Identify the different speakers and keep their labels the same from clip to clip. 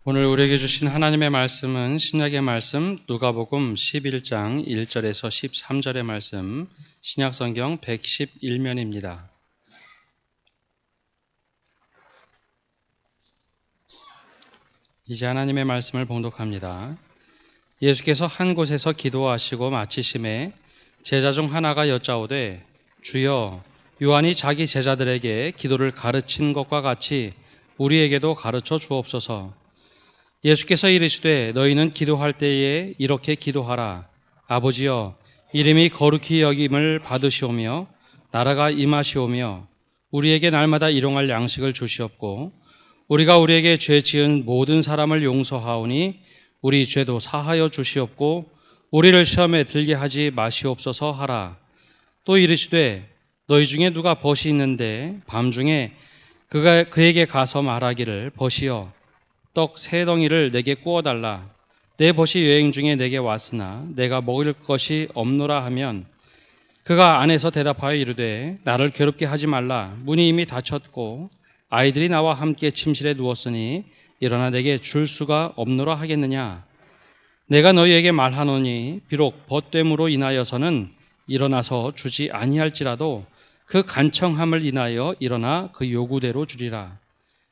Speaker 1: 오늘 우리에게 주신 하나님의 말씀은 신약의 말씀 누가복음 11장 1절에서 13절의 말씀, 신약성경 111면입니다. 이제 하나님의 말씀을 봉독합니다. 예수께서 한 곳에서 기도하시고 마치심에 제자 중 하나가 여짜오되 주여, 요한이 자기 제자들에게 기도를 가르친 것과 같이 우리에게도 가르쳐 주옵소서. 예수께서 이르시되 너희는 기도할 때에 이렇게 기도하라. 아버지여, 이름이 거룩히 여김을 받으시오며 나라가 임하시오며 우리에게 날마다 일용할 양식을 주시옵고 우리가 우리에게 죄 지은 모든 사람을 용서하오니 우리 죄도 사하여 주시옵고 우리를 시험에 들게 하지 마시옵소서 하라. 또 이르시되 너희 중에 누가 벗이 있는데 밤중에 그가 그에게 가서 말하기를 벗이여 떡 세 덩이를 내게 구워달라. 내 벗이 여행 중에 내게 왔으나 내가 먹을 것이 없노라 하면 그가 안에서 대답하여 이르되 나를 괴롭게 하지 말라. 문이 이미 닫혔고 아이들이 나와 함께 침실에 누웠으니 일어나 내게 줄 수가 없노라 하겠느냐. 내가 너희에게 말하노니 비록 벗됨으로 인하여서는 일어나서 주지 아니할지라도 그 간청함을 인하여 일어나 그 요구대로 주리라.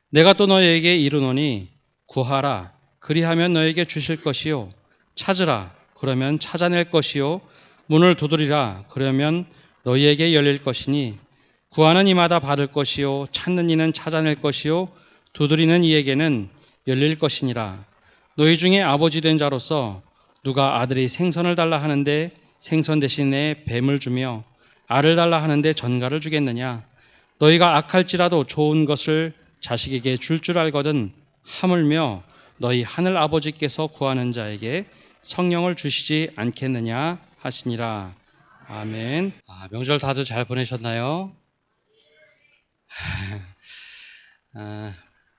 Speaker 1: 내가 또 너희에게 이르노니 구하라, 그리하면 너에게 주실 것이요. 찾으라, 그러면 찾아낼 것이요. 문을 두드리라, 그러면 너희에게 열릴 것이니 구하는 이마다 받을 것이요. 찾는 이는 찾아낼 것이요. 두드리는 이에게는 열릴 것이니라. 너희 중에 아버지 된 자로서 누가 아들이 생선을 달라 하는데 생선 대신에 뱀을 주며 알을 달라 하는데 전갈을 주겠느냐. 너희가 악할지라도 좋은 것을 자식에게 줄 알거든 하물며 너희 하늘 아버지께서 구하는 자에게 성령을 주시지 않겠느냐 하시니라. 아멘. 명절 다들 잘 보내셨나요?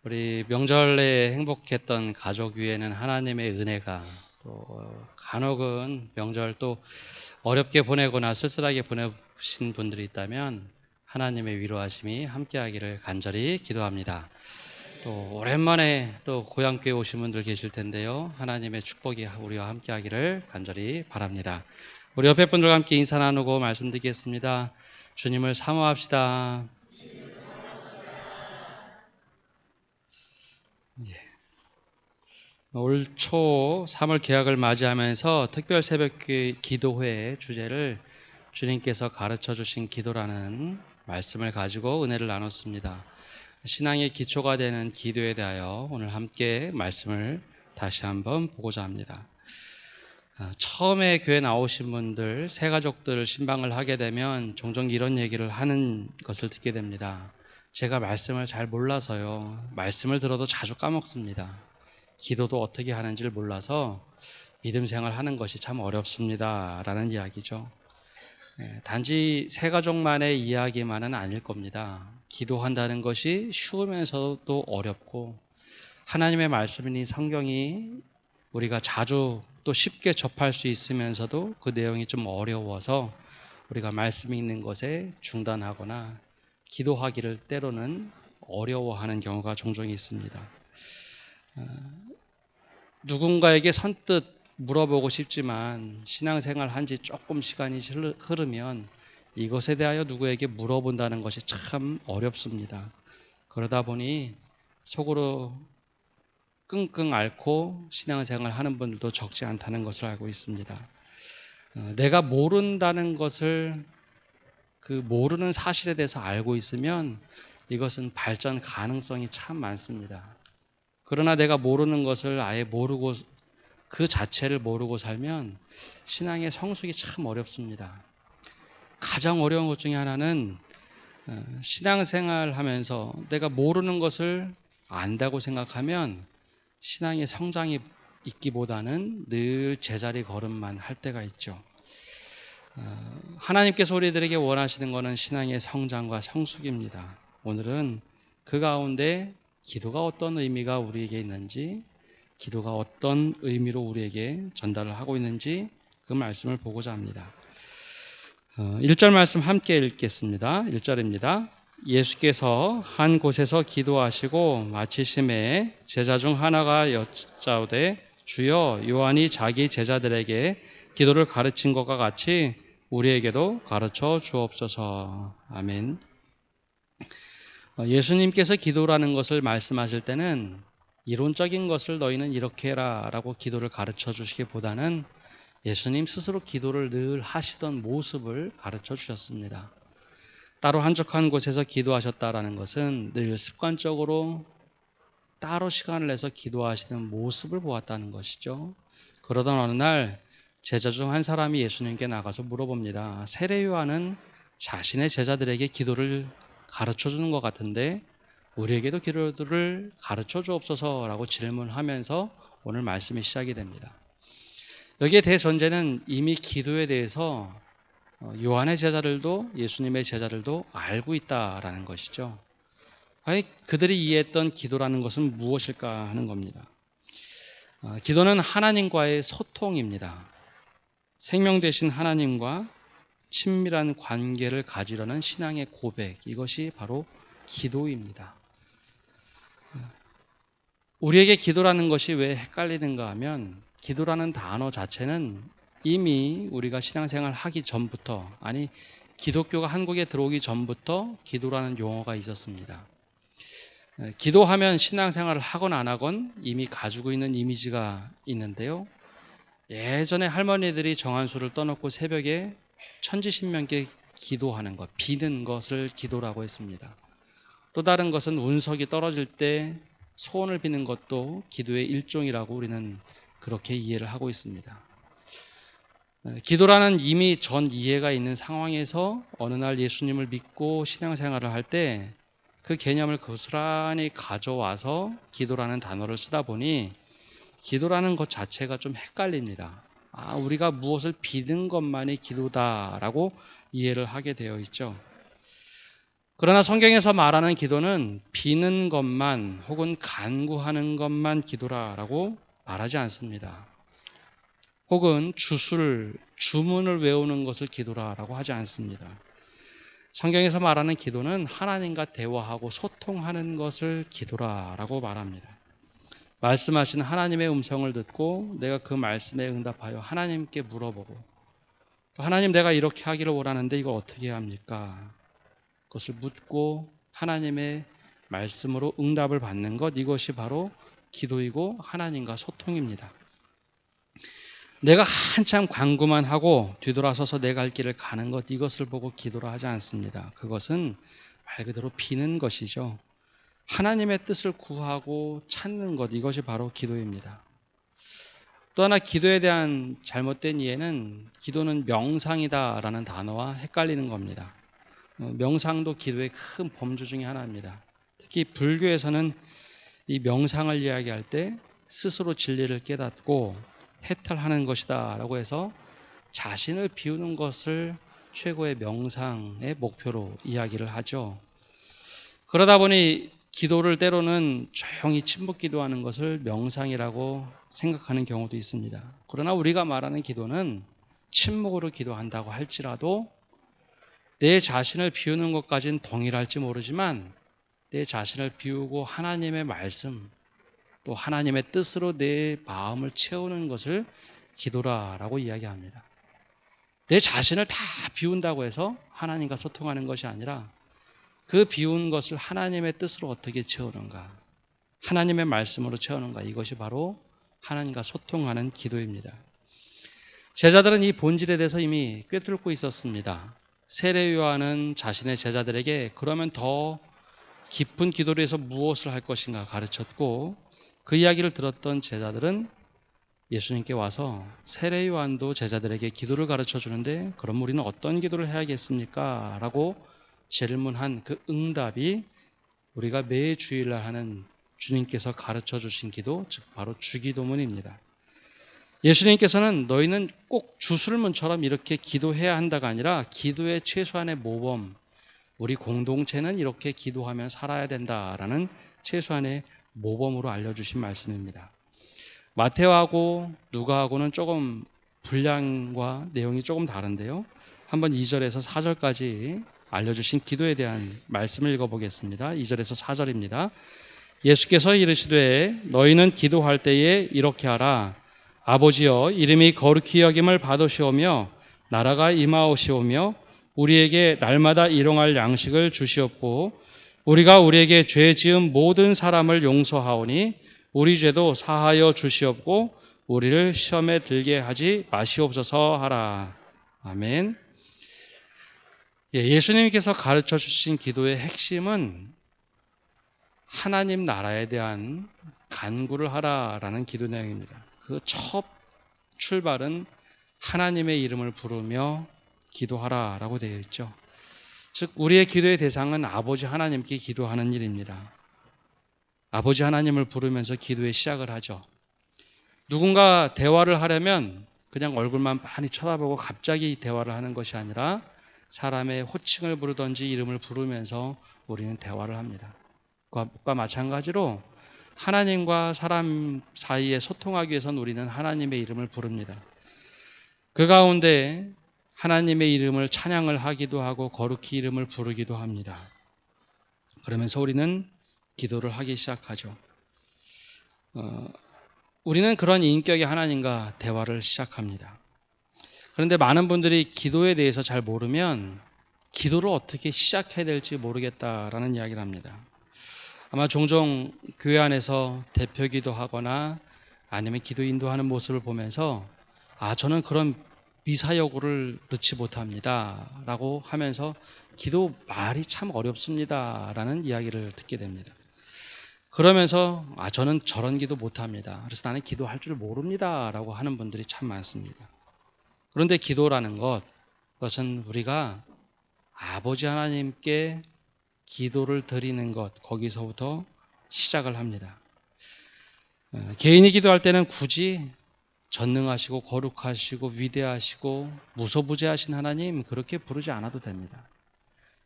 Speaker 1: 우리 명절에 행복했던 가족 위에는 하나님의 은혜가, 또 간혹은 명절 또 어렵게 보내거나 쓸쓸하게 보내신 분들이 있다면 하나님의 위로하심이 함께하기를 간절히 기도합니다. 또 오랜만에 또 고향교회 오신 분들 계실 텐데요. 하나님의 축복이 우리와 함께하기를 간절히 바랍니다. 우리 옆에 분들과 함께 인사 나누고 말씀드리겠습니다. 주님을 사모합시다. 올 초 3월 개학을 맞이하면서 특별 새벽 기도회의 주제를 주님께서 가르쳐 주신 기도라는 말씀을 가지고 은혜를 나눴습니다. 신앙의 기초가 되는 기도에 대하여 오늘 함께 말씀을 다시 한번 보고자 합니다. 처음에 교회 나오신 분들, 새가족들 신방을 하게 되면 종종 이런 얘기를 하는 것을 듣게 됩니다. 제가 말씀을 잘 몰라서요. 말씀을 들어도 자주 까먹습니다. 기도도 어떻게 하는지를 몰라서 믿음 생활하는 것이 참 어렵습니다. 라는 이야기죠. 단지 새가족만의 이야기만은 아닐 겁니다. 기도한다는 것이 쉬우면서도 어렵고 하나님의 말씀이니 성경이 우리가 자주 또 쉽게 접할 수 있으면서도 그 내용이 좀 어려워서 우리가 말씀 읽는 것에 중단하거나 기도하기를 때로는 어려워하는 경우가 종종 있습니다. 누군가에게 선뜻 물어보고 싶지만 신앙생활 한 지 조금 시간이 흐르면 이것에 대하여 누구에게 물어본다는 것이 참 어렵습니다. 그러다 보니 속으로 끙끙 앓고 신앙생활 하는 분들도 적지 않다는 것을 알고 있습니다. 내가 모른다는 것을, 그 모르는 사실에 대해서 알고 있으면 이것은 발전 가능성이 참 많습니다. 그러나 내가 모르는 것을 아예 모르고, 그 자체를 모르고 살면 신앙의 성숙이 참 어렵습니다. 가장 어려운 것 중에 하나는 신앙생활 하면서 내가 모르는 것을 안다고 생각하면 신앙의 성장이 있기보다는 늘 제자리 걸음만 할 때가 있죠. 하나님께서 우리들에게 원하시는 것은 신앙의 성장과 성숙입니다. 오늘은 그 가운데 기도가 어떤 의미가 우리에게 있는지, 기도가 어떤 의미로 우리에게 전달을 하고 있는지 그 말씀을 보고자 합니다. 1절 말씀 함께 읽겠습니다. 1절입니다. 예수께서 한 곳에서 기도하시고 마치심에 제자 중 하나가 여짜오되 주여 요한이 자기 제자들에게 기도를 가르친 것과 같이 우리에게도 가르쳐 주옵소서. 아멘. 예수님께서 기도라는 것을 말씀하실 때는 이론적인 것을 너희는 이렇게 해라 라고 기도를 가르쳐 주시기보다는 예수님 스스로 기도를 늘 하시던 모습을 가르쳐 주셨습니다. 따로 한적한 곳에서 기도하셨다라는 것은 늘 습관적으로 따로 시간을 내서 기도하시는 모습을 보았다는 것이죠. 그러던 어느 날 제자 중 한 사람이 예수님께 나가서 물어봅니다. 세례 요한은 자신의 제자들에게 기도를 가르쳐 주는 것 같은데 우리에게도 기도를 가르쳐 주옵소서라고 질문하면서 오늘 말씀이 시작이 됩니다. 여기에 대전제는 이미 기도에 대해서 요한의 제자들도 예수님의 제자들도 알고 있다라는 것이죠. 과연 그들이 이해했던 기도라는 것은 무엇일까 하는 겁니다. 기도는 하나님과의 소통입니다. 생명 되신 하나님과 친밀한 관계를 가지려는 신앙의 고백, 이것이 바로 기도입니다. 우리에게 기도라는 것이 왜 헷갈리는가 하면 기도라는 단어 자체는 이미 우리가 신앙생활 하기 전부터, 아니 기독교가 한국에 들어오기 전부터 기도라는 용어가 있었습니다. 기도하면 신앙생활을 하건 안 하건 이미 가지고 있는 이미지가 있는데요. 예전에 할머니들이 정한수를 떠놓고 새벽에 천지신명께 기도하는 것, 비는 것을 기도라고 했습니다. 또 다른 것은 운석이 떨어질 때 소원을 비는 것도 기도의 일종이라고 우리는 그렇게 이해를 하고 있습니다. 기도라는 이미 전 이해가 있는 상황에서 어느 날 예수님을 믿고 신앙생활을 할 때 그 개념을 고스란히 가져와서 기도라는 단어를 쓰다 보니 기도라는 것 자체가 좀 헷갈립니다. 우리가 무엇을 비는 것만이 기도다라고 이해를 하게 되어 있죠. 그러나 성경에서 말하는 기도는 비는 것만 혹은 간구하는 것만 기도라라고 말하지 않습니다. 혹은 주문을 외우는 것을 기도라라고 하지 않습니다. 성경에서 말하는 기도는 하나님과 대화하고 소통하는 것을 기도라라고 말합니다. 말씀하신 하나님의 음성을 듣고 내가 그 말씀에 응답하여 하나님께 물어보고 또 하나님 내가 이렇게 하기를 원하는데 이걸 어떻게 해야 합니까? 그것을 묻고 하나님의 말씀으로 응답을 받는 것, 이것이 바로 기도이고 하나님과 소통입니다. 내가 한참 광구만 하고 뒤돌아서서 내 갈 길을 가는 것, 이것을 보고 기도를 하지 않습니다. 그것은 말 그대로 비는 것이죠. 하나님의 뜻을 구하고 찾는 것, 이것이 바로 기도입니다. 또 하나 기도에 대한 잘못된 이해는 기도는 명상이다라는 단어와 헷갈리는 겁니다. 명상도 기도의 큰 범주 중에 하나입니다. 특히 불교에서는 이 명상을 이야기할 때 스스로 진리를 깨닫고 해탈하는 것이다 라고 해서 자신을 비우는 것을 최고의 명상의 목표로 이야기를 하죠. 그러다 보니 기도를 때로는 조용히 침묵 기도하는 것을 명상이라고 생각하는 경우도 있습니다. 그러나 우리가 말하는 기도는 침묵으로 기도한다고 할지라도 내 자신을 비우는 것까지는 동일할지 모르지만 내 자신을 비우고 하나님의 말씀 또 하나님의 뜻으로 내 마음을 채우는 것을 기도라라고 이야기합니다. 내 자신을 다 비운다고 해서 하나님과 소통하는 것이 아니라 그 비운 것을 하나님의 뜻으로 어떻게 채우는가, 하나님의 말씀으로 채우는가, 이것이 바로 하나님과 소통하는 기도입니다. 제자들은 이 본질에 대해서 이미 꿰뚫고 있었습니다. 세례 요한은 자신의 제자들에게 그러면 더 깊은 기도를 해서 무엇을 할 것인가 가르쳤고, 그 이야기를 들었던 제자들은 예수님께 와서 세례 요한도 제자들에게 기도를 가르쳐 주는데 그럼 우리는 어떤 기도를 해야겠습니까? 라고 질문한 그 응답이 우리가 매 주일날 하는 주님께서 가르쳐 주신 기도, 즉 바로 주기도문입니다. 예수님께서는 너희는 꼭 주술문처럼 이렇게 기도해야 한다가 아니라 기도의 최소한의 모범, 우리 공동체는 이렇게 기도하며 살아야 된다라는 최소한의 모범으로 알려주신 말씀입니다. 마태오하고 누가하고는 조금 분량과 내용이 조금 다른데요. 한번 2절에서 4절까지 알려주신 기도에 대한 말씀을 읽어보겠습니다. 2절에서 4절입니다. 예수께서 이르시되 너희는 기도할 때에 이렇게 하라. 아버지여 이름이 거룩히 여김을 받으시오며 나라가 임하오시오며 우리에게 날마다 일용할 양식을 주시옵고 우리가 우리에게 죄 지은 모든 사람을 용서하오니 우리 죄도 사하여 주시옵고 우리를 시험에 들게 하지 마시옵소서 하라. 아멘. 예수님께서 가르쳐 주신 기도의 핵심은 하나님 나라에 대한 간구를 하라라는 기도 내용입니다. 그 첫 출발은 하나님의 이름을 부르며 기도하라라고 되어 있죠. 즉 우리의 기도의 대상은 아버지 하나님께 기도하는 일입니다. 아버지 하나님을 부르면서 기도의 시작을 하죠. 누군가 대화를 하려면 그냥 얼굴만 빤히 쳐다보고 갑자기 대화를 하는 것이 아니라 사람의 호칭을 부르든지 이름을 부르면서 우리는 대화를 합니다. 그것과 마찬가지로 하나님과 사람 사이에 소통하기 위해서는 우리는 하나님의 이름을 부릅니다. 그 가운데 하나님의 이름을 찬양을 하기도 하고 거룩히 이름을 부르기도 합니다. 그러면서 우리는 기도를 하기 시작하죠. 우리는 그런 인격의 하나님과 대화를 시작합니다. 그런데 많은 분들이 기도에 대해서 잘 모르면 기도를 어떻게 시작해야 될지 모르겠다라는 이야기를 합니다. 아마 종종 교회 안에서 대표 기도하거나 아니면 기도 인도하는 모습을 보면서 저는 그런 미사여구를 넣지 못합니다 라고 하면서 기도 말이 참 어렵습니다 라는 이야기를 듣게 됩니다. 그러면서 저는 저런 기도 못합니다. 그래서 나는 기도할 줄 모릅니다 라고 하는 분들이 참 많습니다. 그런데 기도라는 그것은 우리가 아버지 하나님께 기도를 드리는 것, 거기서부터 시작을 합니다. 개인이 기도할 때는 굳이 전능하시고 거룩하시고 위대하시고 무소부재하신 하나님 그렇게 부르지 않아도 됩니다.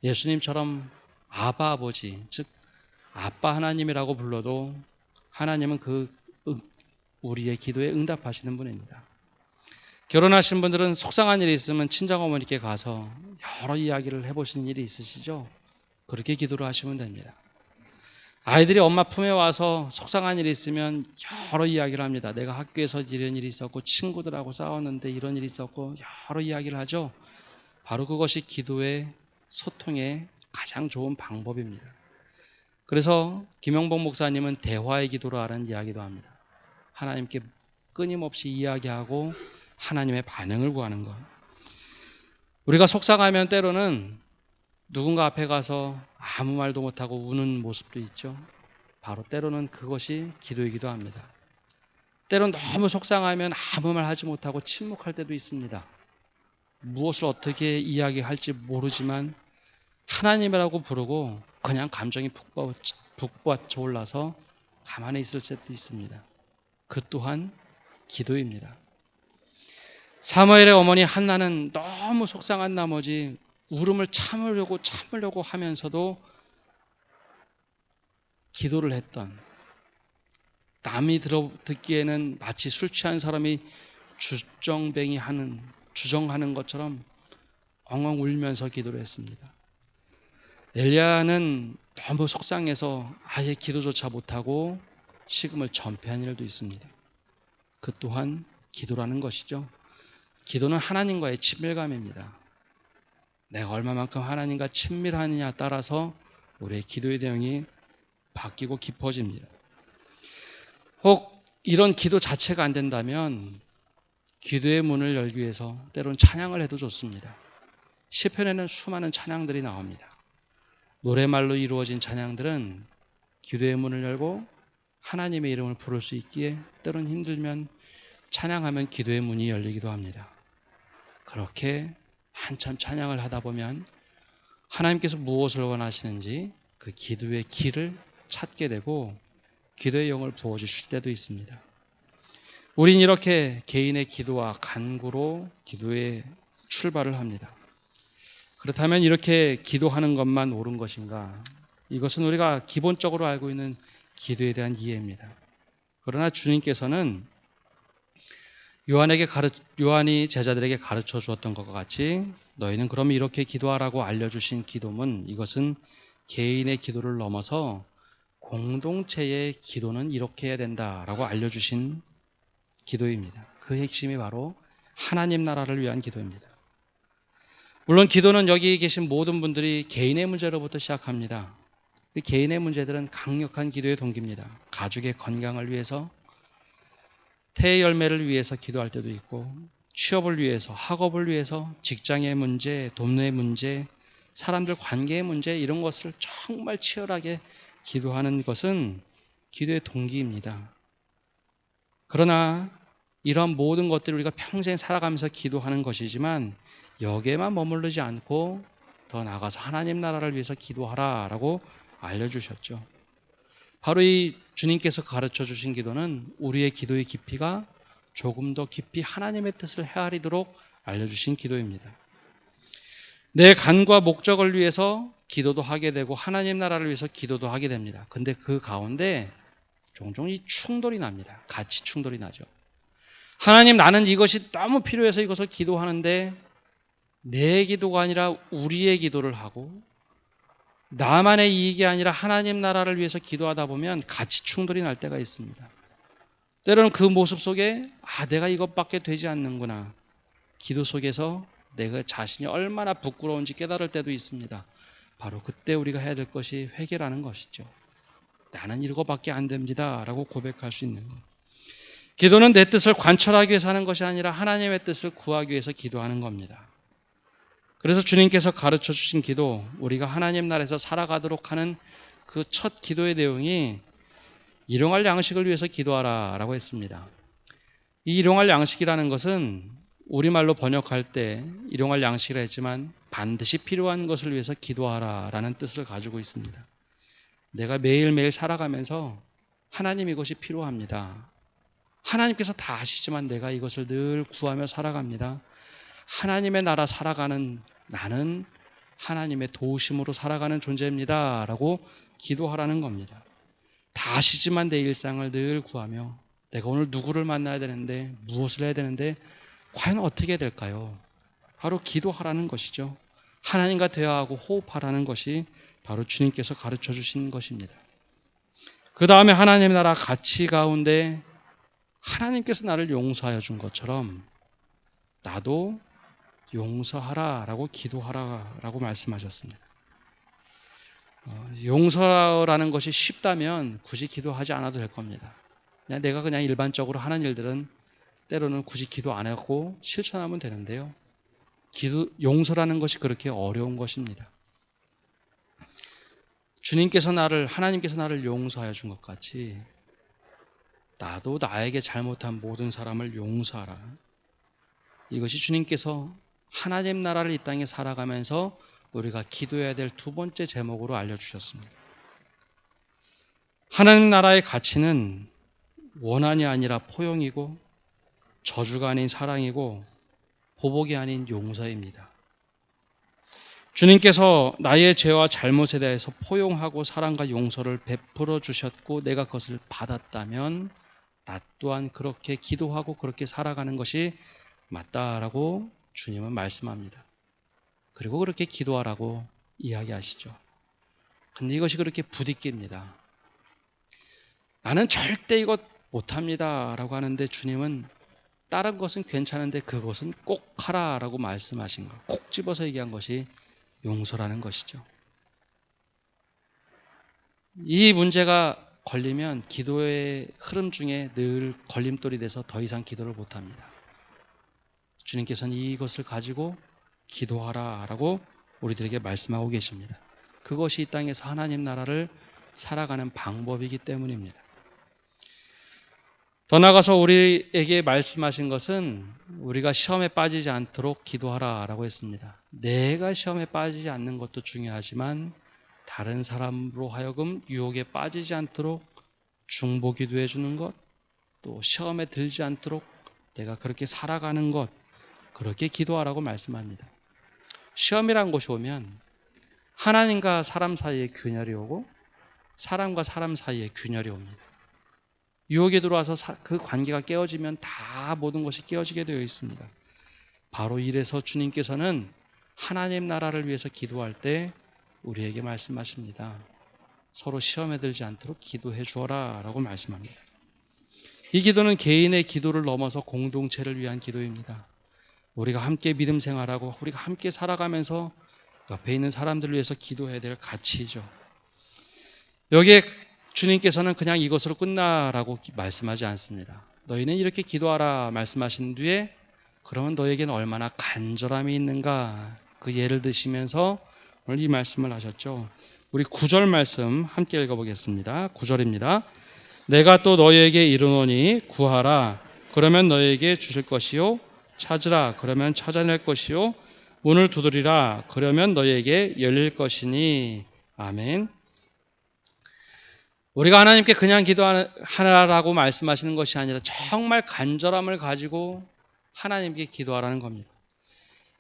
Speaker 1: 예수님처럼 아바 아버지, 즉 아빠 하나님이라고 불러도 하나님은 우리의 기도에 응답하시는 분입니다. 결혼하신 분들은 속상한 일이 있으면 친정어머니께 가서 여러 이야기를 해보신 일이 있으시죠? 그렇게 기도를 하시면 됩니다. 아이들이 엄마 품에 와서 속상한 일이 있으면 여러 이야기를 합니다. 내가 학교에서 이런 일이 있었고 친구들하고 싸웠는데 이런 일이 있었고 여러 이야기를 하죠. 바로 그것이 기도의 소통의 가장 좋은 방법입니다. 그래서 김영복 목사님은 대화의 기도라는 이야기도 합니다. 하나님께 끊임없이 이야기하고 하나님의 반응을 구하는 것. 우리가 속상하면 때로는 누군가 앞에 가서 아무 말도 못하고 우는 모습도 있죠. 바로 때로는 그것이 기도이기도 합니다. 때로는 너무 속상하면 아무 말 하지 못하고 침묵할 때도 있습니다. 무엇을 어떻게 이야기할지 모르지만 하나님이라고 부르고 그냥 감정이 북받쳐 올라서 가만히 있을 때도 있습니다. 그 또한 기도입니다. 사무엘의 어머니 한나는 너무 속상한 나머지 울음을 참으려고 하면서도 기도를 했던, 남이 듣기에는 마치 술 취한 사람이 주정하는 것처럼 엉엉 울면서 기도를 했습니다. 엘리야는 너무 속상해서 아예 기도조차 못하고 식음을 전폐한 일도 있습니다. 그 또한 기도라는 것이죠. 기도는 하나님과의 친밀감입니다. 내가 얼마만큼 하나님과 친밀하느냐에 따라서 우리의 기도의 내용이 바뀌고 깊어집니다. 혹 이런 기도 자체가 안 된다면 기도의 문을 열기 위해서 때로는 찬양을 해도 좋습니다. 시편에는 수많은 찬양들이 나옵니다. 노래말로 이루어진 찬양들은 기도의 문을 열고 하나님의 이름을 부를 수 있기에 때로는 힘들면 찬양하면 기도의 문이 열리기도 합니다. 그렇게 한참 찬양을 하다 보면 하나님께서 무엇을 원하시는지 그 기도의 길을 찾게 되고 기도의 영을 부어주실 때도 있습니다. 우린 이렇게 개인의 기도와 간구로 기도의 출발을 합니다. 그렇다면 이렇게 기도하는 것만 옳은 것인가? 이것은 우리가 기본적으로 알고 있는 기도에 대한 이해입니다. 그러나 주님께서는 요한이 제자들에게 가르쳐 주었던 것과 같이 너희는 그럼 이렇게 기도하라고 알려주신 기도문, 이것은 개인의 기도를 넘어서 공동체의 기도는 이렇게 해야 된다라고 알려주신 기도입니다. 그 핵심이 바로 하나님 나라를 위한 기도입니다. 물론 기도는 여기 계신 모든 분들이 개인의 문제로부터 시작합니다. 개인의 문제들은 강력한 기도의 동기입니다. 가족의 건강을 위해서, 태의 열매를 위해서 기도할 때도 있고, 취업을 위해서, 학업을 위해서, 직장의 문제, 돈의 문제, 사람들 관계의 문제, 이런 것을 정말 치열하게 기도하는 것은 기도의 동기입니다. 그러나 이런 모든 것들을 우리가 평생 살아가면서 기도하는 것이지만 여기에만 머무르지 않고 더 나아가서 하나님 나라를 위해서 기도하라라고 알려주셨죠. 바로 이 주님께서 가르쳐 주신 기도는 우리의 기도의 깊이가 조금 더 깊이 하나님의 뜻을 헤아리도록 알려주신 기도입니다. 내 간과 목적을 위해서 기도도 하게 되고 하나님 나라를 위해서 기도도 하게 됩니다. 근데 그 가운데 종종 이 충돌이 납니다. 가치 충돌이 나죠. 하나님, 나는 이것이 너무 필요해서 이것을 기도하는데 내 기도가 아니라 우리의 기도를 하고 나만의 이익이 아니라 하나님 나라를 위해서 기도하다 보면 가치 충돌이 날 때가 있습니다. 때로는 그 모습 속에 내가 이것밖에 되지 않는구나. 기도 속에서 내가 자신이 얼마나 부끄러운지 깨달을 때도 있습니다. 바로 그때 우리가 해야 될 것이 회개라는 것이죠. 나는 이거밖에 안 됩니다 라고 고백할 수 있는 것. 기도는 내 뜻을 관철하기 위해서 하는 것이 아니라 하나님의 뜻을 구하기 위해서 기도하는 겁니다. 그래서 주님께서 가르쳐 주신 기도, 우리가 하나님 나라에서 살아가도록 하는 그 첫 기도의 내용이 일용할 양식을 위해서 기도하라 라고 했습니다. 이 일용할 양식이라는 것은 우리말로 번역할 때 일용할 양식이라 했지만 반드시 필요한 것을 위해서 기도하라 라는 뜻을 가지고 있습니다. 내가 매일매일 살아가면서 하나님 이것이 필요합니다. 하나님께서 다 아시지만 내가 이것을 늘 구하며 살아갑니다. 하나님의 나라 살아가는 나는 하나님의 도우심으로 살아가는 존재입니다 라고 기도하라는 겁니다. 다 아시지만 내 일상을 늘 구하며 내가 오늘 누구를 만나야 되는데 무엇을 해야 되는데 과연 어떻게 해야 될까요? 바로 기도하라는 것이죠. 하나님과 대화하고 호흡하라는 것이 바로 주님께서 가르쳐 주신 것입니다. 그 다음에 하나님의 나라 가치 가운데 하나님께서 나를 용서하여 준 것처럼 나도 용서하라라고 기도하라라고 말씀하셨습니다. 용서라는 것이 쉽다면 굳이 기도하지 않아도 될 겁니다. 내가 그냥 일반적으로 하는 일들은 때로는 굳이 기도 안 하고 실천하면 되는데요. 용서라는 것이 그렇게 어려운 것입니다. 하나님께서 나를 용서하여 준 것 같이 나도 나에게 잘못한 모든 사람을 용서하라. 이것이 주님께서 하나님 나라를 이 땅에 살아가면서 우리가 기도해야 될 두 번째 제목으로 알려주셨습니다. 하나님 나라의 가치는 원한이 아니라 포용이고 저주가 아닌 사랑이고 보복이 아닌 용서입니다. 주님께서 나의 죄와 잘못에 대해서 포용하고 사랑과 용서를 베풀어 주셨고 내가 그것을 받았다면 나 또한 그렇게 기도하고 그렇게 살아가는 것이 맞다라고 주님은 말씀합니다. 그리고 그렇게 기도하라고 이야기하시죠. 근데 이것이 그렇게 부딪힙니다. 나는 절대 이것 못합니다 라고 하는데 주님은 다른 것은 괜찮은데 그것은 꼭 하라라고 말씀하신 것, 꼭 집어서 얘기한 것이 용서라는 것이죠. 이 문제가 걸리면 기도의 흐름 중에 늘 걸림돌이 돼서 더 이상 기도를 못합니다. 주님께서는 이것을 가지고 기도하라라고 우리들에게 말씀하고 계십니다. 그것이 이 땅에서 하나님 나라를 살아가는 방법이기 때문입니다. 더 나아가서 우리에게 말씀하신 것은 우리가 시험에 빠지지 않도록 기도하라라고 했습니다. 내가 시험에 빠지지 않는 것도 중요하지만 다른 사람으로 하여금 유혹에 빠지지 않도록 중보기도 해주는 것, 또 시험에 들지 않도록 내가 그렇게 살아가는 것, 그렇게 기도하라고 말씀합니다. 시험이란 것이 오면 하나님과 사람 사이에 균열이 오고 사람과 사람 사이에 균열이 옵니다. 유혹에 들어와서 그 관계가 깨어지면 다 모든 것이 깨어지게 되어 있습니다. 바로 이래서 주님께서는 하나님 나라를 위해서 기도할 때 우리에게 말씀하십니다. 서로 시험에 들지 않도록 기도해 주어라 라고 말씀합니다. 이 기도는 개인의 기도를 넘어서 공동체를 위한 기도입니다. 우리가 함께 믿음 생활하고 우리가 함께 살아가면서 옆에 있는 사람들을 위해서 기도해야 될 가치이죠. 여기에 주님께서는 그냥 이것으로 끝나라고 말씀하지 않습니다. 너희는 이렇게 기도하라 말씀하신 뒤에 그러면 너에게는 얼마나 간절함이 있는가 그 예를 드시면서 오늘 이 말씀을 하셨죠. 우리 9절 말씀 함께 읽어보겠습니다. 9절입니다. 내가 또 너희에게 이르노니 구하라 그러면 너희에게 주실 것이요 찾으라 그러면 찾아낼 것이요 문을 두드리라 그러면 너희에게 열릴 것이니 아멘. 우리가 하나님께 그냥 기도하라고 말씀하시는 것이 아니라 정말 간절함을 가지고 하나님께 기도하라는 겁니다.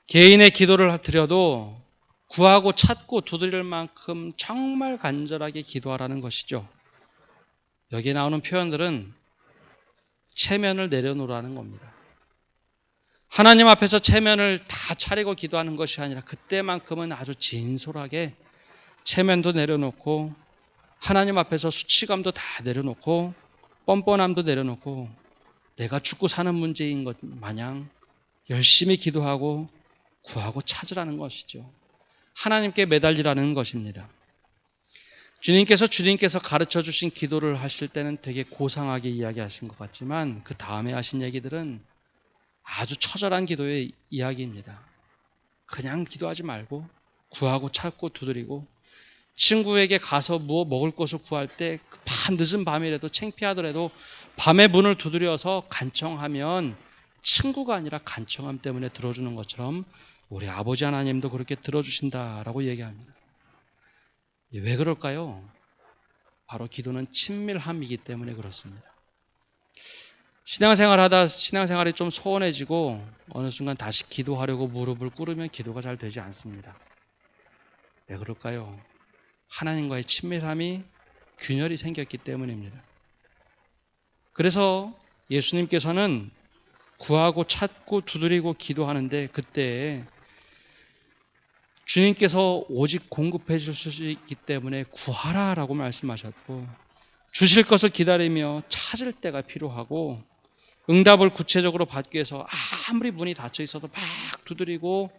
Speaker 1: 개인의 기도를 드려도 구하고 찾고 두드릴 만큼 정말 간절하게 기도하라는 것이죠. 여기에 나오는 표현들은 체면을 내려놓으라는 겁니다. 하나님 앞에서 체면을 다 차리고 기도하는 것이 아니라 그때만큼은 아주 진솔하게 체면도 내려놓고 하나님 앞에서 수치감도 다 내려놓고 뻔뻔함도 내려놓고 내가 죽고 사는 문제인 것 마냥 열심히 기도하고 구하고 찾으라는 것이죠. 하나님께 매달리라는 것입니다. 주님께서 가르쳐 주신 기도를 하실 때는 되게 고상하게 이야기하신 것 같지만 그 다음에 하신 얘기들은 아주 처절한 기도의 이야기입니다. 그냥 기도하지 말고 구하고 찾고 두드리고 친구에게 가서 무엇 먹을 것을 구할 때 늦은 밤이라도 창피하더라도 밤에 문을 두드려서 간청하면 친구가 아니라 간청함 때문에 들어주는 것처럼 우리 아버지 하나님도 그렇게 들어주신다라고 얘기합니다. 왜 그럴까요? 바로 기도는 친밀함이기 때문에 그렇습니다. 신앙생활이 좀 소원해지고 어느 순간 다시 기도하려고 무릎을 꿇으면 기도가 잘 되지 않습니다. 왜 그럴까요? 하나님과의 친밀함이 균열이 생겼기 때문입니다. 그래서 예수님께서는 구하고 찾고 두드리고 기도하는데 그때 주님께서 오직 공급해 주실 수 있기 때문에 구하라라고 말씀하셨고 주실 것을 기다리며 찾을 때가 필요하고 응답을 구체적으로 받기 위해서 아무리 문이 닫혀 있어도 막 두드리고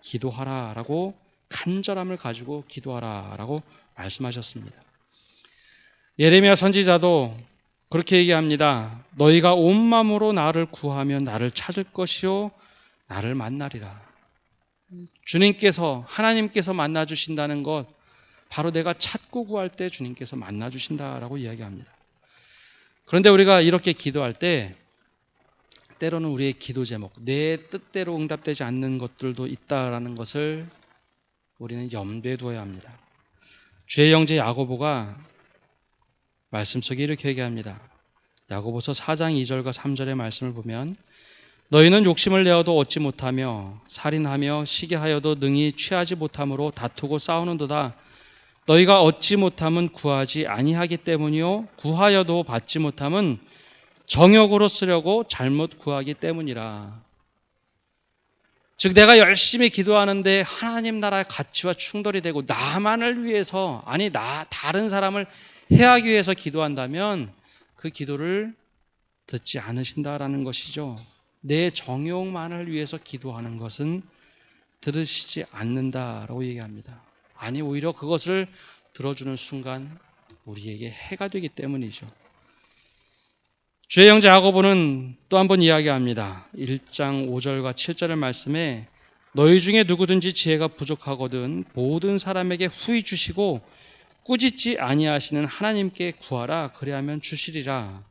Speaker 1: 기도하라라고 간절함을 가지고 기도하라라고 말씀하셨습니다. 예레미야 선지자도 그렇게 얘기합니다. 너희가 온 마음으로 나를 구하면 나를 찾을 것이요 나를 만나리라. 하나님께서 만나주신다는 것 바로 내가 찾고 구할 때 주님께서 만나주신다라고 이야기합니다. 그런데 우리가 이렇게 기도할 때 때로는 우리의 기도 제목, 내 뜻대로 응답되지 않는 것들도 있다라는 것을 우리는 염두에 두어야 합니다. 주의 형제 야고보가 말씀 속에 이렇게 얘기합니다. 야고보서 4장 2절과 3절의 말씀을 보면 너희는 욕심을 내어도 얻지 못하며 살인하며 시기하여도 능히 취하지 못함으로 다투고 싸우는도다. 너희가 얻지 못함은 구하지 아니하기 때문이요 구하여도 받지 못함은 정욕으로 쓰려고 잘못 구하기 때문이라. 즉 내가 열심히 기도하는데 하나님 나라의 가치와 충돌이 되고 나만을 위해서 다른 사람을 해하기 위해서 기도한다면 그 기도를 듣지 않으신다라는 것이죠. 내 정욕만을 위해서 기도하는 것은 들으시지 않는다라고 얘기합니다. 아니 오히려 그것을 들어주는 순간 우리에게 해가 되기 때문이죠. 주의 형제 야고보는 또 한 번 이야기합니다. 1장 5절과 7절의 말씀에 너희 중에 누구든지 지혜가 부족하거든 모든 사람에게 후히 주시고 꾸짖지 아니하시는 하나님께 구하라 그리하면 주시리라.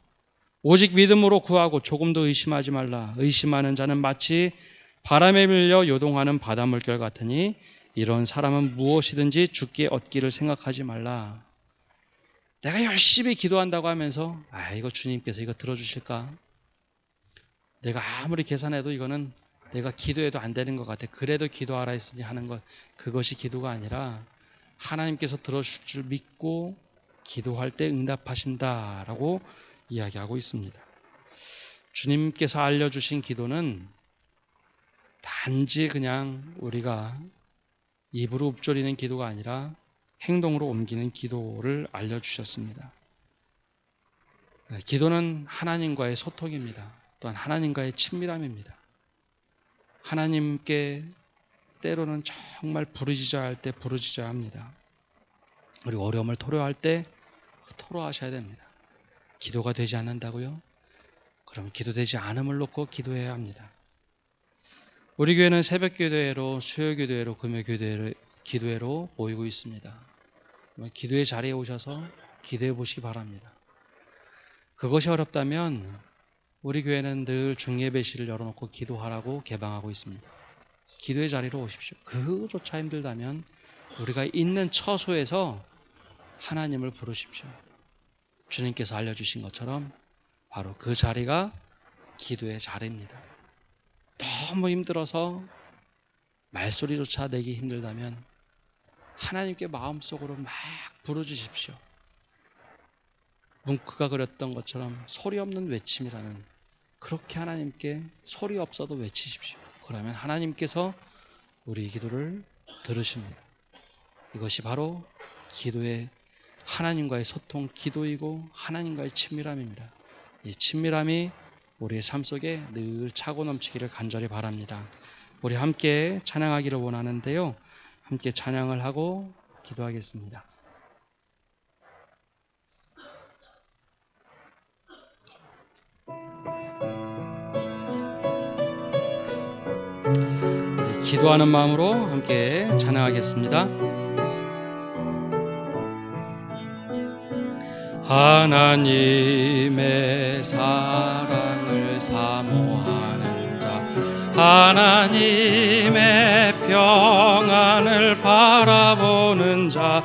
Speaker 1: 오직 믿음으로 구하고 조금도 의심하지 말라. 의심하는 자는 마치 바람에 밀려 요동하는 바닷물결 같으니 이런 사람은 무엇이든지 주께 얻기를 생각하지 말라. 내가 열심히 기도한다고 하면서 이거 주님께서 이거 들어주실까? 내가 아무리 계산해도 이거는 내가 기도해도 안 되는 것 같아. 그래도 기도하라 했으니 하는 것, 그것이 기도가 아니라 하나님께서 들어주실 줄 믿고 기도할 때 응답하신다라고 이야기하고 있습니다. 주님께서 알려주신 기도는 단지 그냥 우리가 입으로 읊조리는 기도가 아니라 행동으로 옮기는 기도를 알려주셨습니다. 기도는 하나님과의 소통입니다. 또한 하나님과의 친밀함입니다. 하나님께 때로는 정말 부르짖어야 할 때 부르짖어야 합니다. 그리고 어려움을 토로할 때 토로하셔야 됩니다. 기도가 되지 않는다고요? 그럼 기도되지 않음을 놓고 기도해야 합니다. 우리 교회는 새벽 기도회로, 수요 기도회로, 금요 기도회로 모이고 있습니다. 기도의 자리에 오셔서 기도해 보시기 바랍니다. 그것이 어렵다면 우리 교회는 늘 중예배실을 열어놓고 기도하라고 개방하고 있습니다. 기도의 자리로 오십시오. 그조차 힘들다면 우리가 있는 처소에서 하나님을 부르십시오. 주님께서 알려주신 것처럼 바로 그 자리가 기도의 자리입니다. 너무 힘들어서 말소리조차 내기 힘들다면 하나님께 마음속으로 막 부르주십시오. 뭉크가 그렸던 것처럼 소리 없는 외침이라는, 그렇게 하나님께 소리 없어도 외치십시오. 그러면 하나님께서 우리 기도를 들으십니다. 이것이 바로 기도의, 하나님과의 소통, 기도이고 하나님과의 친밀함입니다. 이 친밀함이 우리의 삶 속에 늘 차고 넘치기를 간절히 바랍니다. 우리 함께 찬양하기를 원하는데요. 함께 찬양을 하고 기도하겠습니다. 우리 기도하는 마음으로 함께 찬양하겠습니다. 하나님의 사랑을 사모하는 자, 하나님의 평안을 바라보는 자,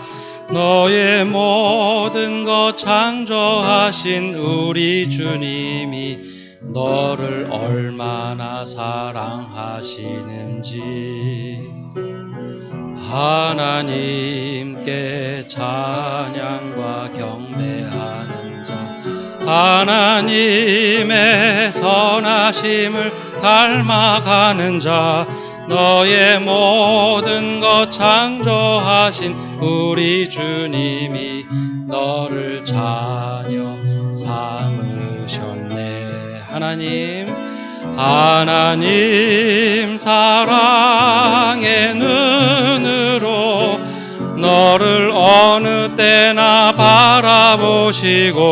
Speaker 1: 너의 모든 것 창조하신 우리 주님이 너를 얼마나 사랑하시는지, 하나님께 찬양과 경배하는 자, 하나님의 선하심을 닮아가는 자, 너의 모든 것 창조하신 우리 주님이 너를 자녀 삼으셨네. 하나님 사랑의 눈으로 너를 어느 때나 바라보시고,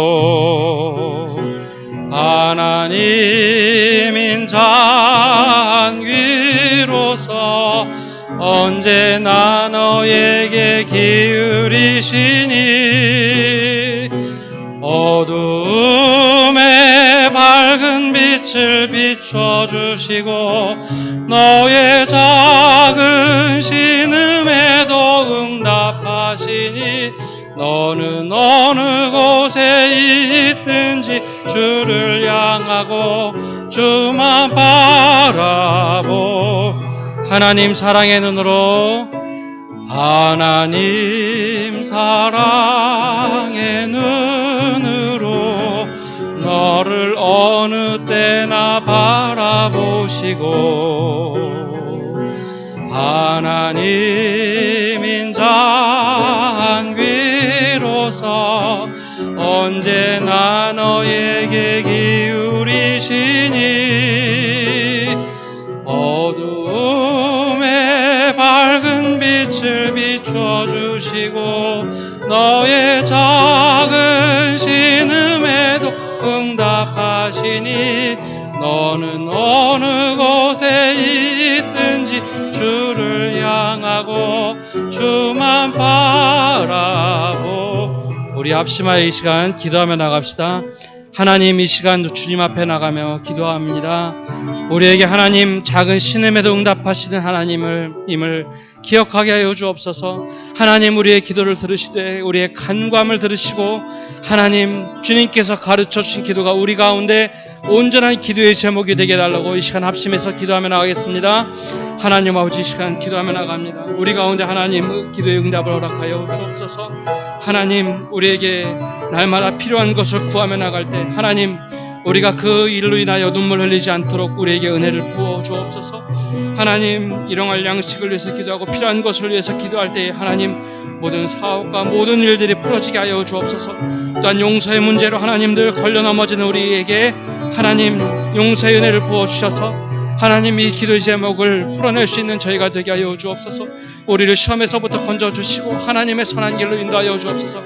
Speaker 1: 하나님 인자한 귀로서 언제나 너에게 기울이시니, 어두움에 밝은 빛을 비춰주시고 너의 작은 신음에도 응답하시니, 너는 어느 곳에 있든지 주를 향하고 주만 바라보. 하나님 사랑의 눈으로, 하나님 사랑의 눈으로 너를 어느 때나 바라보시고, 하나님 인자한 귀로서 언제나 너에게 기울이시니, 어두움에 밝은 빛을 비춰주시고 너의 작은 신음에도 응답하시니, 너는 어느 곳에 있든지 주를 향하고 주만 바라보. 우리 합심하여 이 시간 기도하며 나갑시다. 하나님, 이 시간 주님 앞에 나가며 기도합니다. 우리에게 하나님 작은 신음에도 응답하시는 하나님을 기억하게 하여 주옵소서. 하나님, 우리의 기도를 들으시되 우리의 간구함을 들으시고, 하나님 주님께서 가르쳐 주신 기도가 우리 가운데 온전한 기도의 제목이 되게 해달라고 이 시간 합심해서 기도하며 나가겠습니다. 하나님 아버지, 이 시간 기도하며 나갑니다. 우리 가운데 하나님 기도의 응답을 허락하여 주옵소서. 하나님, 우리에게 날마다 필요한 것을 구하며 나갈 때 하나님, 우리가 그 일로 인하여 눈물 흘리지 않도록 우리에게 은혜를 부어 주옵소서. 하나님, 일용할 양식을 위해서 기도하고 필요한 것을 위해서 기도할 때에 하나님, 모든 사업과 모든 일들이 풀어지게 하여 주옵소서. 또한 용서의 문제로 하나님 늘 걸려 넘어지는 우리에게 하나님 용서의 은혜를 부어 주셔서 하나님 이 기도의 제목을 풀어낼 수 있는 저희가 되게 하여 주옵소서. 우리를 시험에서부터 건져주시고 하나님의 선한 길로 인도하여 주옵소서.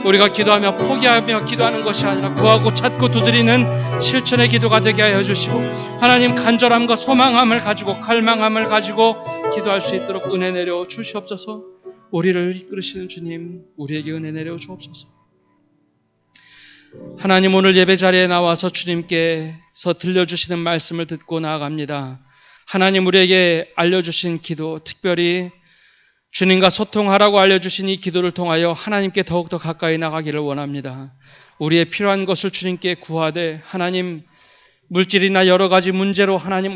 Speaker 1: 우리가 기도하며 포기하며 기도하는 것이 아니라 구하고 찾고 두드리는 실천의 기도가 되게 하여 주시고 하나님 간절함과 소망함을 가지고 갈망함을 가지고 기도할 수 있도록 은혜 내려 주시옵소서. 우리를 이끌으시는 주님, 우리에게 은혜 내려 주옵소서. 하나님, 오늘 예배 자리에 나와서 주님께서 들려주시는 말씀을 듣고 나아갑니다. 하나님, 우리에게 알려주신 기도, 특별히 주님과 소통하라고 알려주신 이 기도를 통하여 하나님께 더욱더 가까이 나가기를 원합니다. 우리의 필요한 것을 주님께 구하되 하나님, 물질이나 여러 가지 문제로 하나님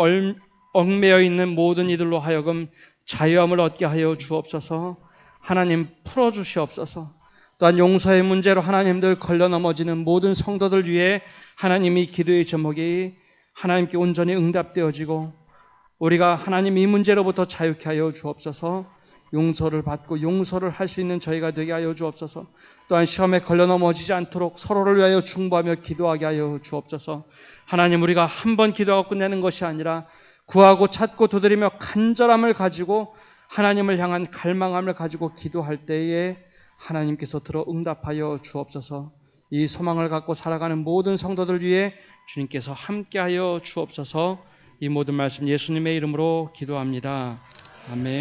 Speaker 1: 얽매여 있는 모든 이들로 하여금 자유함을 얻게 하여 주옵소서. 하나님, 풀어주시옵소서. 또한 용서의 문제로 하나님들 걸려 넘어지는 모든 성도들 위해 하나님 이 기도의 제목이 하나님께 온전히 응답되어지고 우리가 하나님 이 문제로부터 자유케 하여 주옵소서. 용서를 받고 용서를 할 수 있는 저희가 되게 하여 주옵소서. 또한 시험에 걸려 넘어지지 않도록 서로를 위하여 중보하며 기도하게 하여 주옵소서. 하나님, 우리가 한 번 기도하고 끝내는 것이 아니라 구하고 찾고 두드리며 간절함을 가지고 하나님을 향한 갈망함을 가지고 기도할 때에 하나님께서 들어 응답하여 주옵소서. 이 소망을 갖고 살아가는 모든 성도들 위해 주님께서 함께하여 주옵소서. 이 모든 말씀 예수님의 이름으로 기도합니다. 아멘.